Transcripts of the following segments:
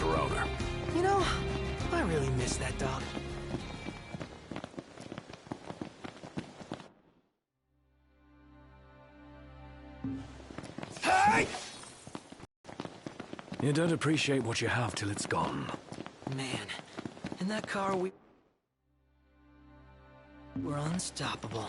with her owner. You know, I really miss that dog. Hey! You don't appreciate what you have till it's gone. Man, in that car we're unstoppable.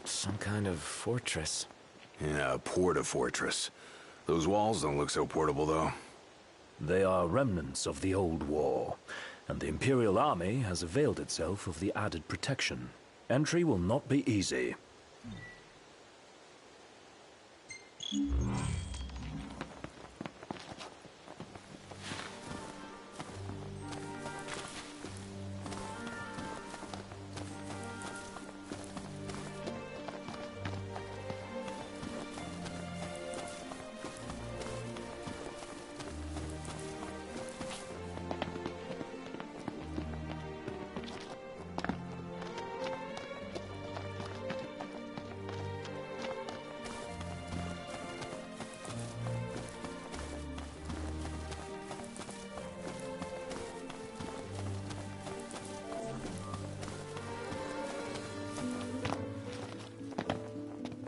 Some kind of fortress. Yeah, a porta-fortress. Those walls don't look so portable, though. They are remnants of the old war, and the Imperial Army has availed itself of the added protection. Entry will not be easy.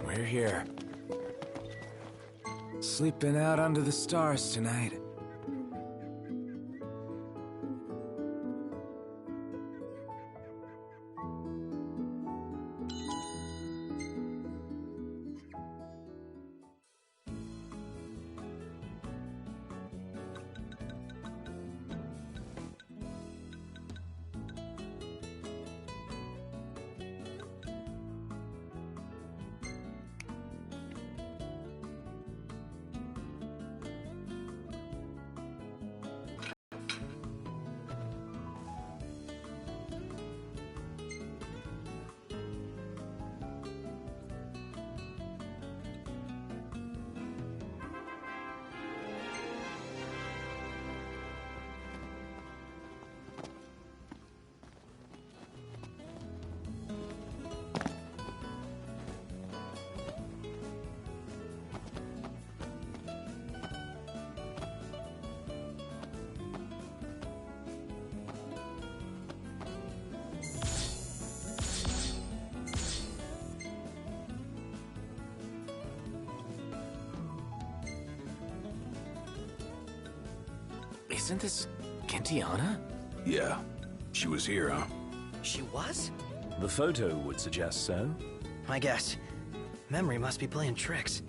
We're here. Sleeping out under the stars tonight. Isn't this Kentiana? Yeah. She was here, huh? She was? The photo would suggest so. I guess. Memory must be playing tricks.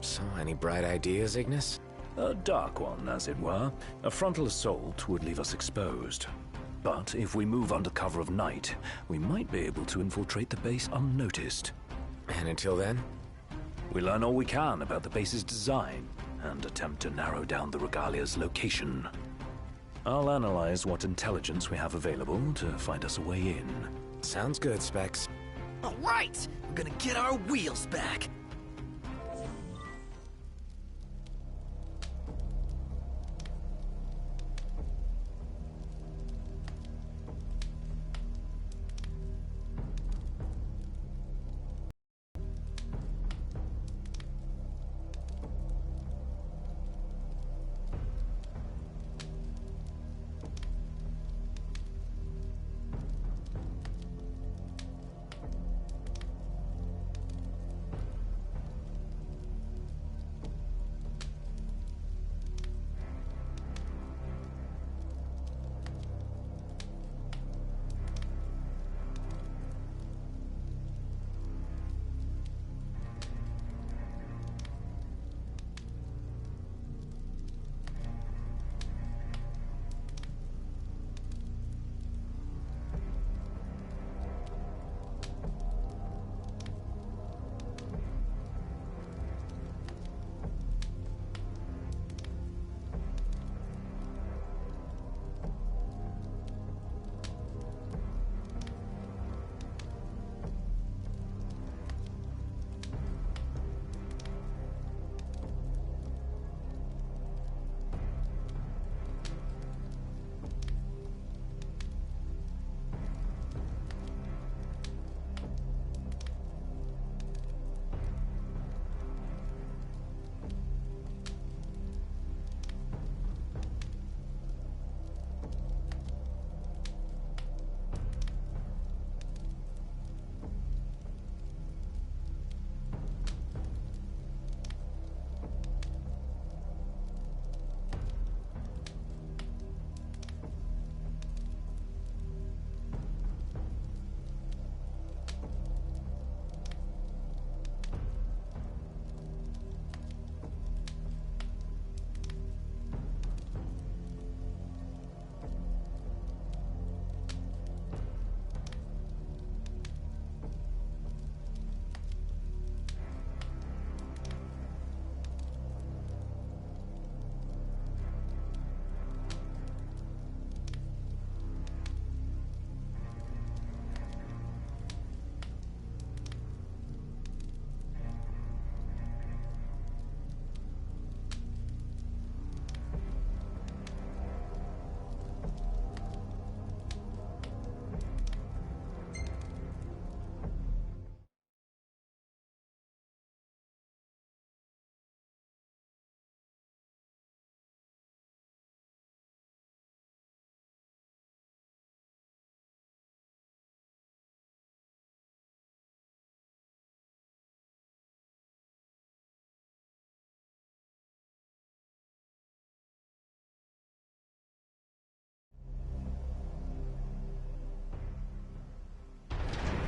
So, any bright ideas, Ignis? A dark one, as it were. A frontal assault would leave us exposed. But if we move under cover of night, we might be able to infiltrate the base unnoticed. And until then? We learn all we can about the base's design, and attempt to narrow down the Regalia's location. I'll analyze what intelligence we have available to find us a way in. Sounds good, Specs. All right! We're gonna get our wheels back!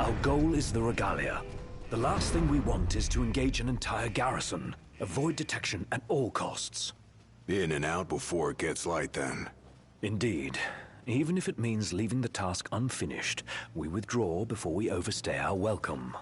Our goal is the Regalia. The last thing we want is to engage an entire garrison. Avoid detection at all costs. In and out before it gets light, then. Indeed. Even if it means leaving the task unfinished, we withdraw before we overstay our welcome.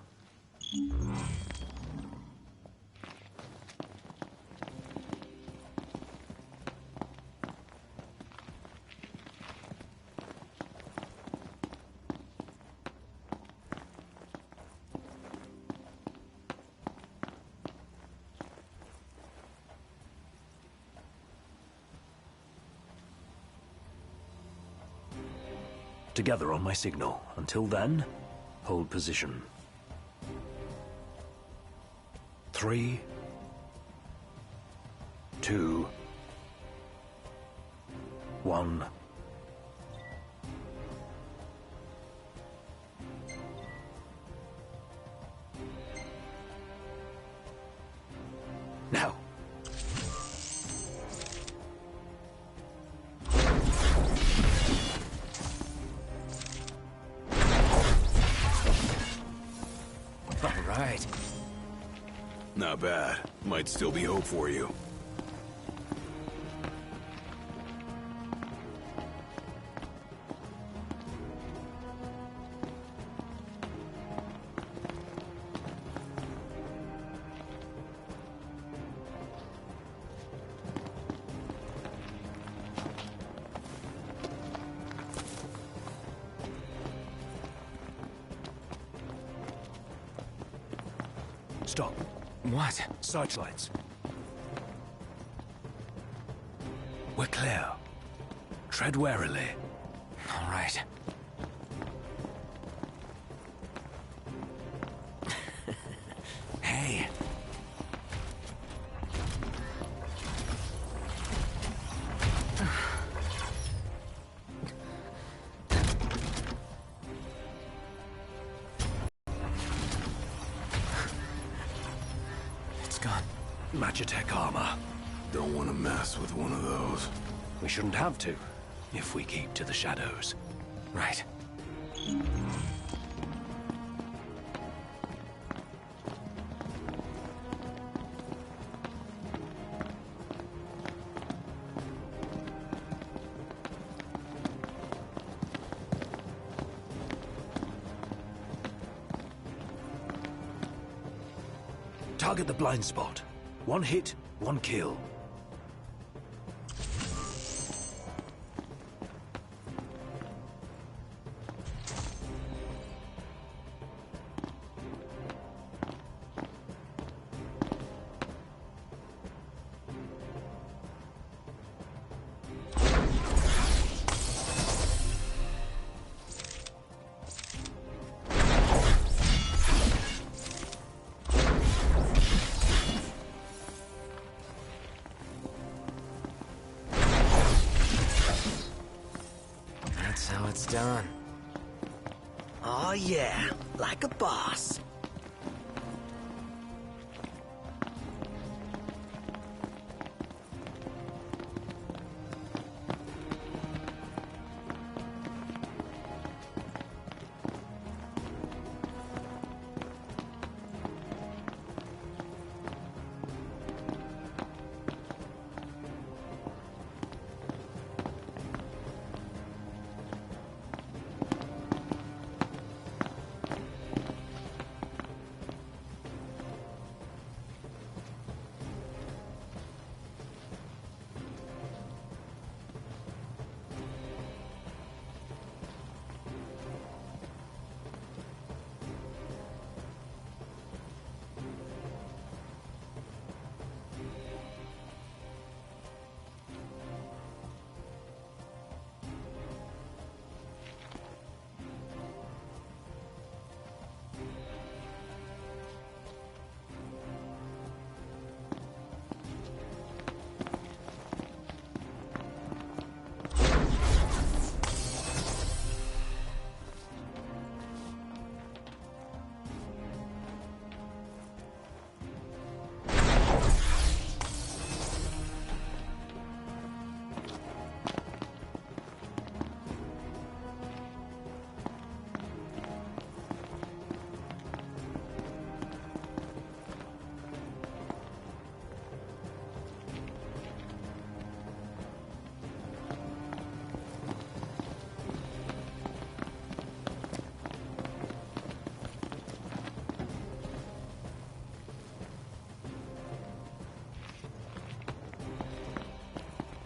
Together on my signal. Until then, hold position. 3, 2, 1. Now. Right. Not bad. Might still be hope for you. Stop. What? Searchlights. We're clear. Tread warily. All right. Hey. It's gone. Magitech armor. Don't want to mess with one of those. We shouldn't have to, if we keep to the shadows. Right. Target the blind spot. One hit, one kill. That's how it's done. Oh yeah, like a boss.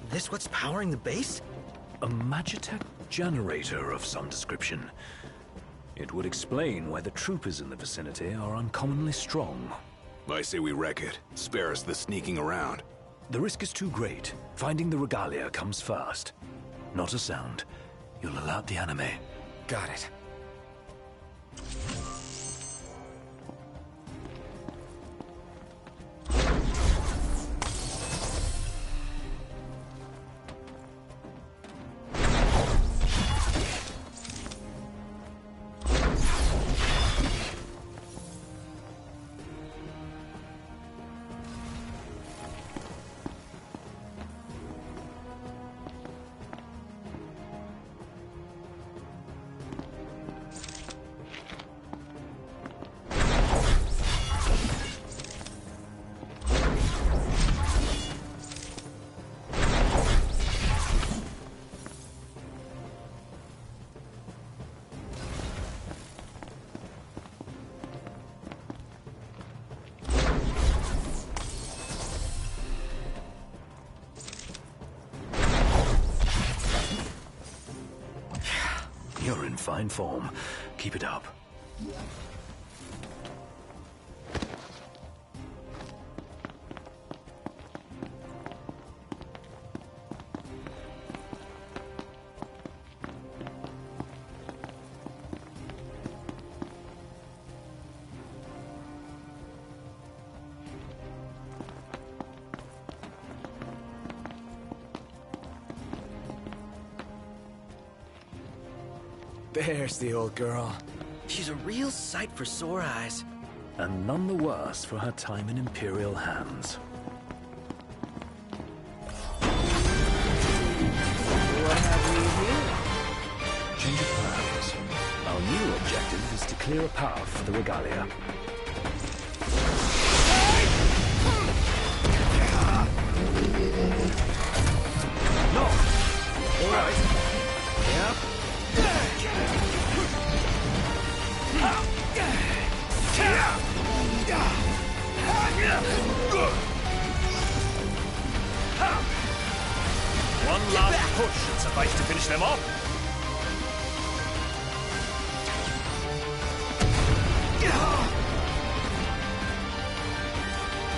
This what's powering the base? A Magitech generator of some description. It would explain why the troopers in the vicinity are uncommonly strong. I say we wreck it. Spare us the sneaking around. The risk is too great. Finding the regalia comes first. Not a sound. You'll alert the enemy. Got it. You're in fine form. Keep it up. There's the old girl. She's a real sight for sore eyes. And none the worse for her time in Imperial hands. What have we here? Change of plans. Our new objective is to clear a path for the regalia. No! Alright. Yep. One last push should suffice to finish them off.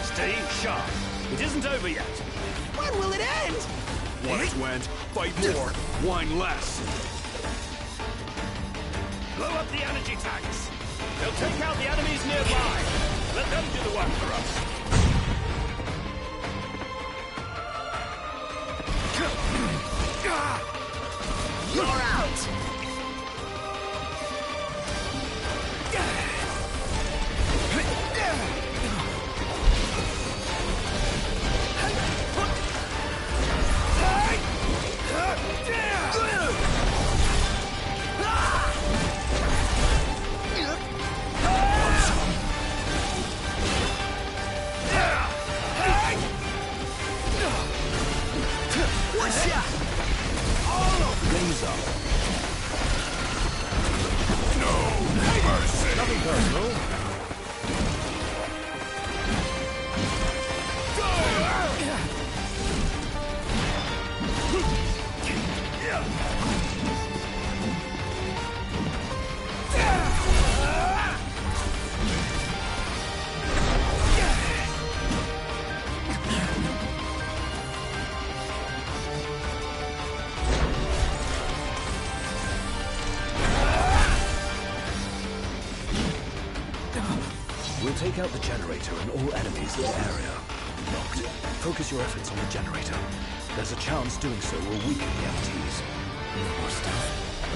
Stay sharp. It isn't over yet. When will it end? Once went, fight more, whine less. Blow up the energy tanks. They'll take out the enemies nearby. Let them do the work for us. You're out! One shot! Raise up. No mercy. Nothing personal. We'll take out the generator and all enemies in the area. Locked. Focus your efforts on the generator. There's a chance doing so will weaken the MTs. More stuff?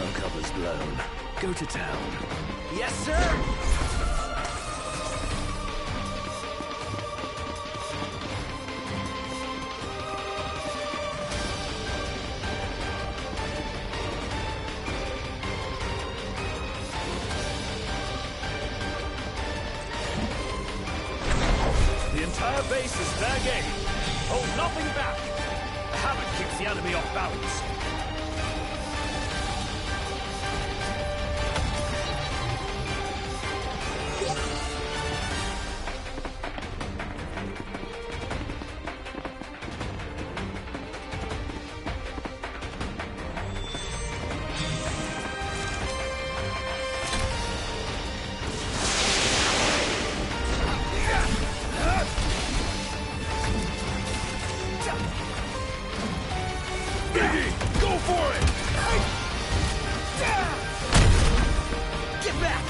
Our cover's blown. Go to town. Yes, sir! The entire base is fair game. Hold nothing back. The hammer keeps the enemy off balance. Go for it! Get back!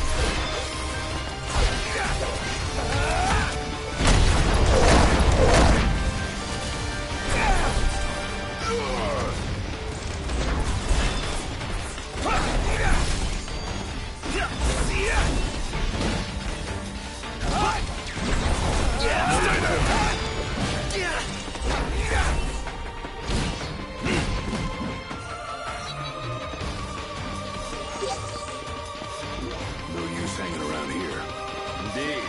No use hanging around here. Indeed.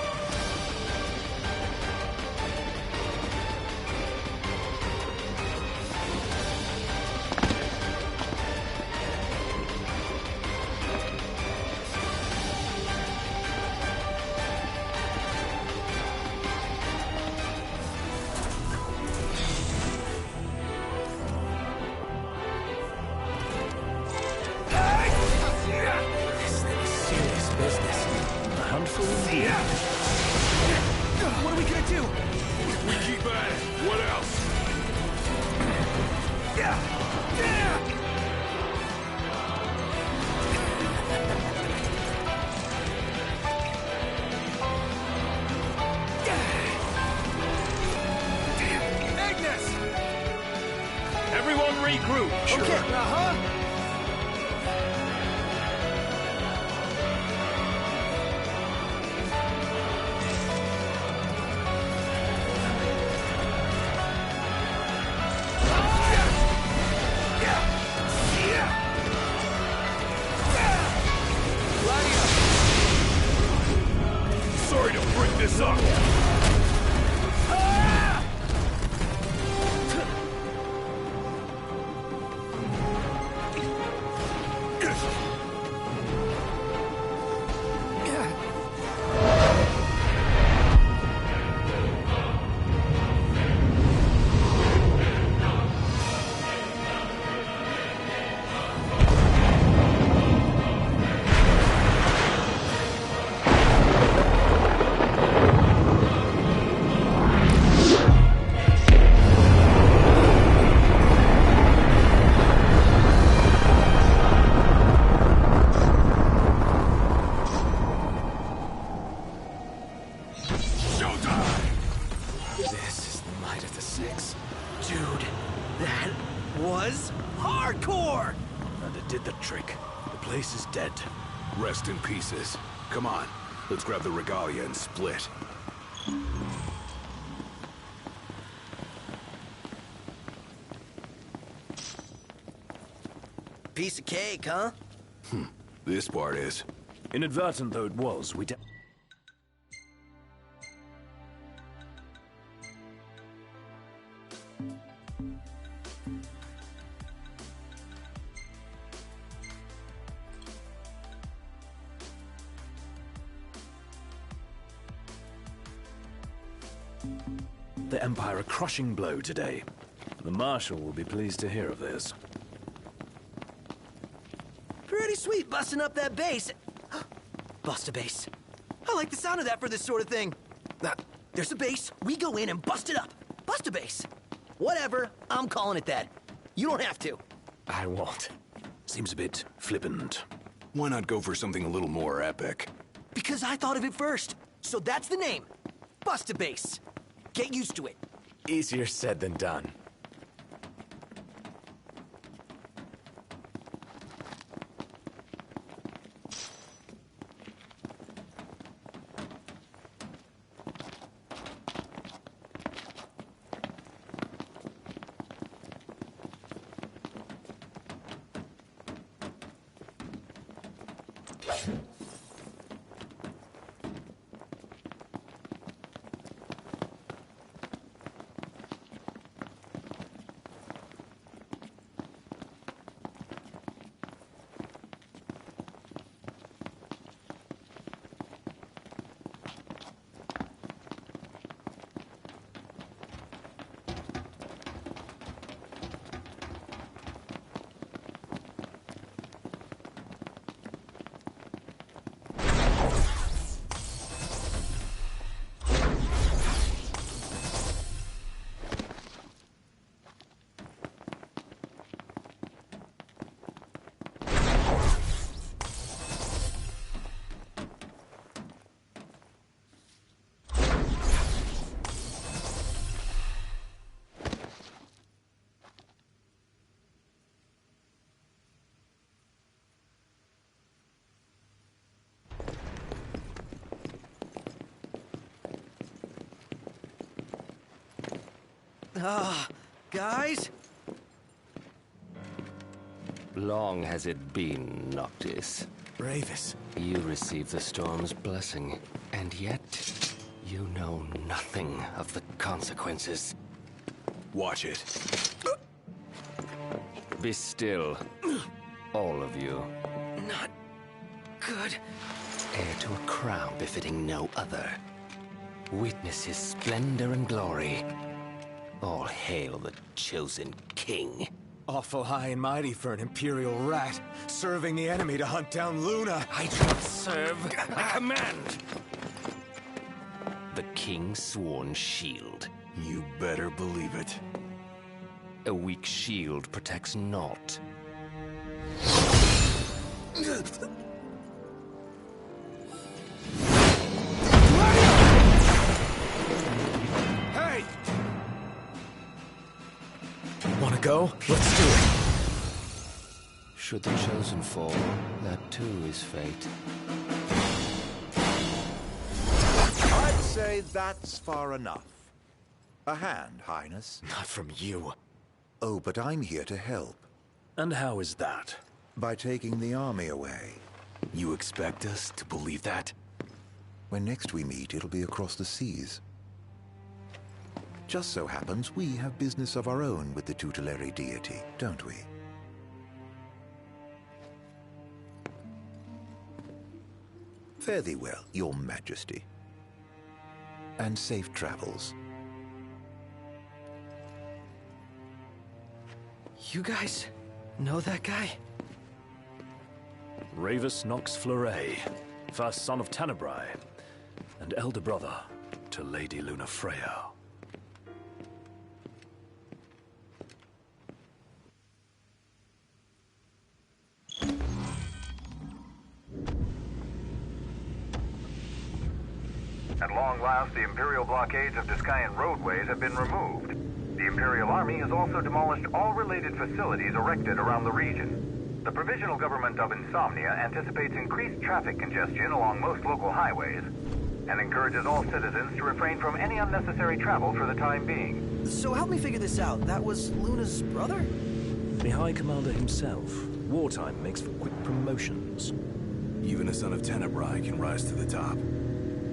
Serious business. A handful indeed. What are we gonna do? We keep at it. What else? Agnes! Everyone regroup. Okay, uh-huh. was hardcore! And it did the trick. The place is dead. Rest in pieces. Come on, let's grab the regalia and split. Piece of cake, huh? This part is. Inadvertent though it was, we the Empire a crushing blow today. The Marshal will be pleased to hear of this. Pretty sweet busting up that base. Bust a base. I like the sound of that for this sort of thing. There's a base, we go in and bust it up. Bust a base. Whatever, I'm calling it that. You don't have to. I won't. Seems a bit flippant. Why not go for something a little more epic? Because I thought of it first. So that's the name. Bust a base. Get used to it. Easier said than done. Guys? Long has it been, Noctis. Ravis. You received the storm's blessing, and yet you know nothing of the consequences. Watch it. Be still, all of you. Not good. Heir to a crown befitting no other. Witness his splendor and glory. All hail the chosen king. Awful high and mighty for an Imperial rat, serving the enemy to hunt down Luna. I do not serve, I command! The king's sworn shield. You better believe it. A weak shield protects naught. Hey! Wanna go? Let's do it. Should the chosen fall, that too is fate. I'd say that's far enough. A hand, Highness. Not from you. Oh, but I'm here to help. And how is that? By taking the army away. You expect us to believe that? When next we meet, it'll be across the seas. Just so happens we have business of our own with the tutelary deity, don't we? Fare thee well, your majesty. And safe travels. You guys know that guy? Ravis Nox Fleuret, first son of Tenebrae, and elder brother to Lady Luna Freya. At long last, the Imperial blockades of Discayan roadways have been removed. The Imperial Army has also demolished all related facilities erected around the region. The Provisional Government of Insomnia anticipates increased traffic congestion along most local highways and encourages all citizens to refrain from any unnecessary travel for the time being. So help me figure this out. That was Luna's brother? The High Commander himself. Wartime makes for quick promotions. Even a son of Tenebrae can rise to the top.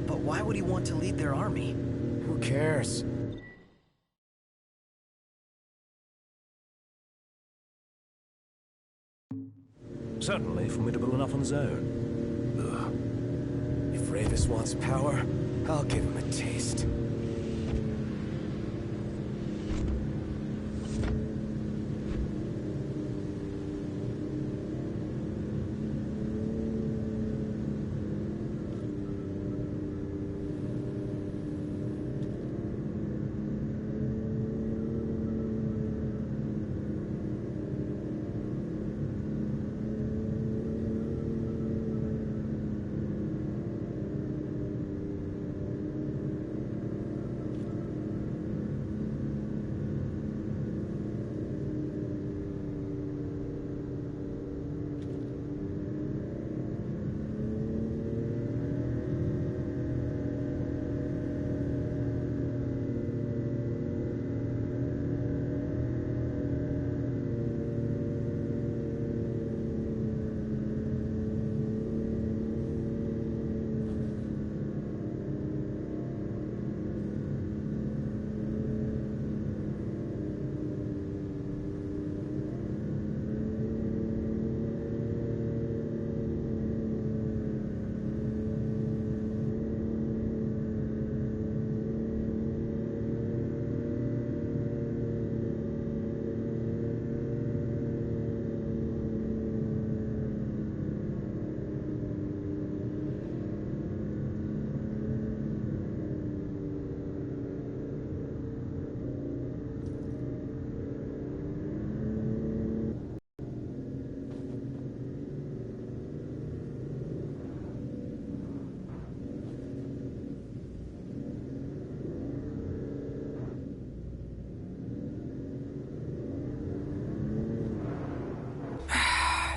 But why would he want to lead their army? Who cares? Certainly formidable enough on his own. If Ravis wants power, I'll give him a taste.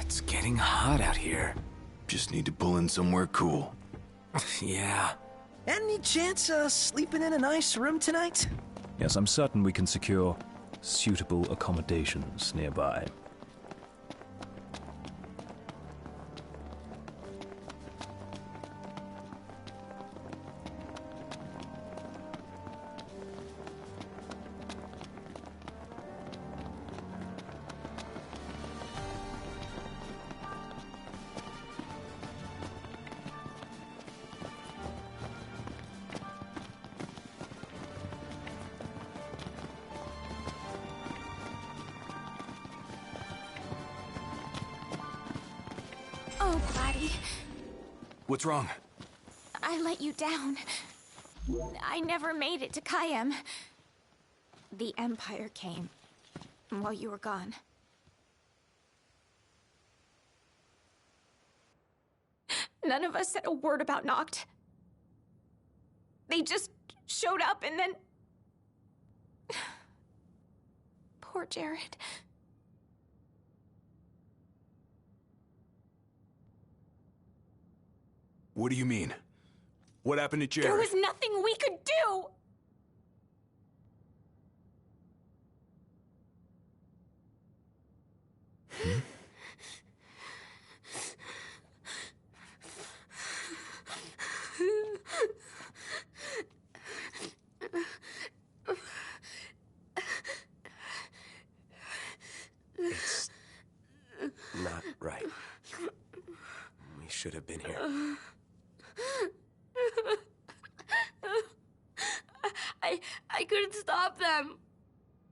It's getting hot out here. Just need to pull in somewhere cool. Yeah. Any chance sleeping in a nice room tonight? Yes, I'm certain we can secure suitable accommodations nearby. Oh, Gladdy. What's wrong? I let you down. I never made it to Kayem. The Empire came while you were gone. None of us said a word about Noct. They just showed up and then... Poor Jared. What do you mean? What happened to Jared? There was nothing we could do! It's not right. We should have been here. I couldn't stop them.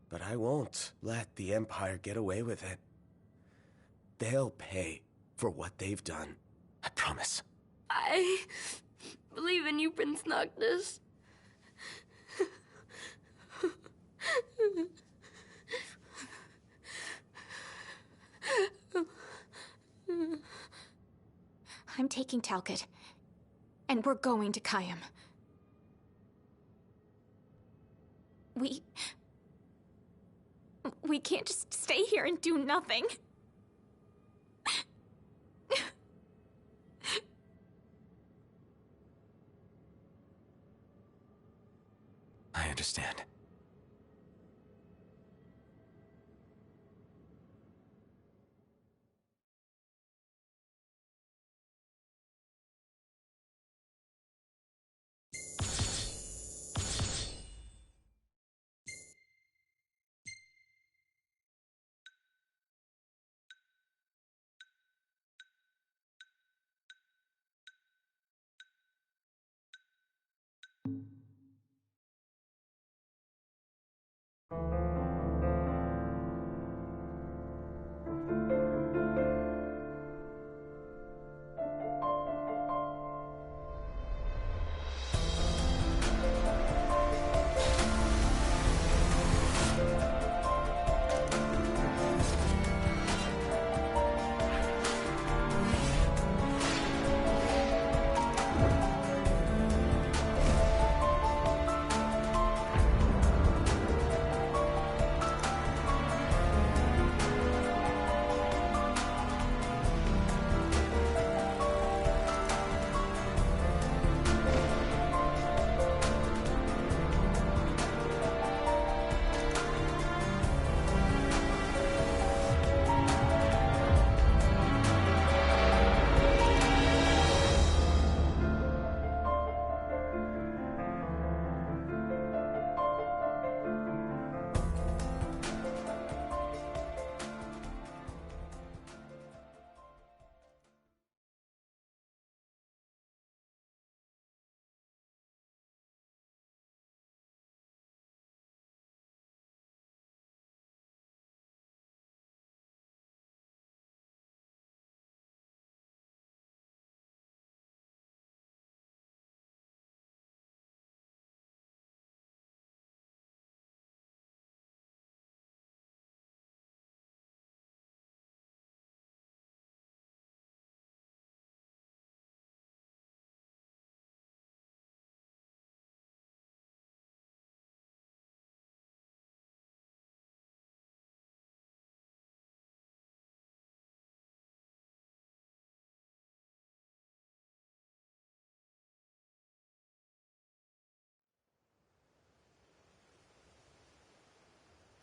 But I won't let the Empire get away with it. They'll pay for what they've done. I promise. I believe in you, Prince Noctis. I'm taking Talcott, and we're going to We can't just stay here and do nothing. I understand.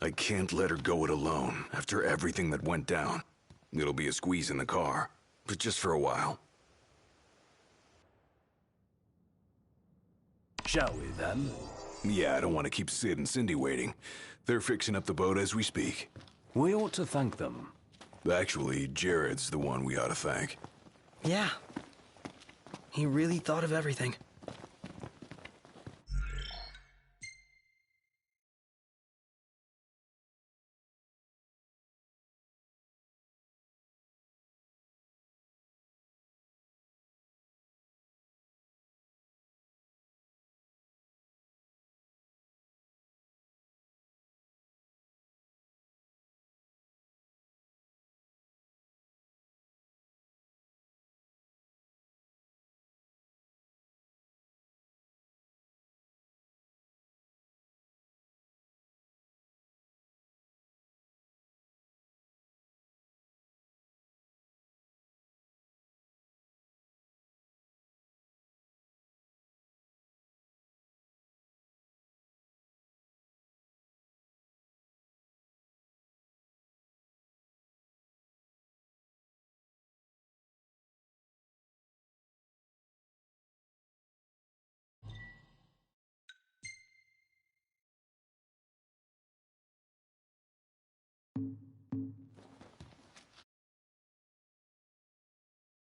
I can't let her go it alone, after everything that went down. It'll be a squeeze in the car, but just for a while. Shall we, then? Yeah, I don't want to keep Sid and Cindy waiting. They're fixing up the boat as we speak. We ought to thank them. Actually, Jared's the one we ought to thank. Yeah. He really thought of everything.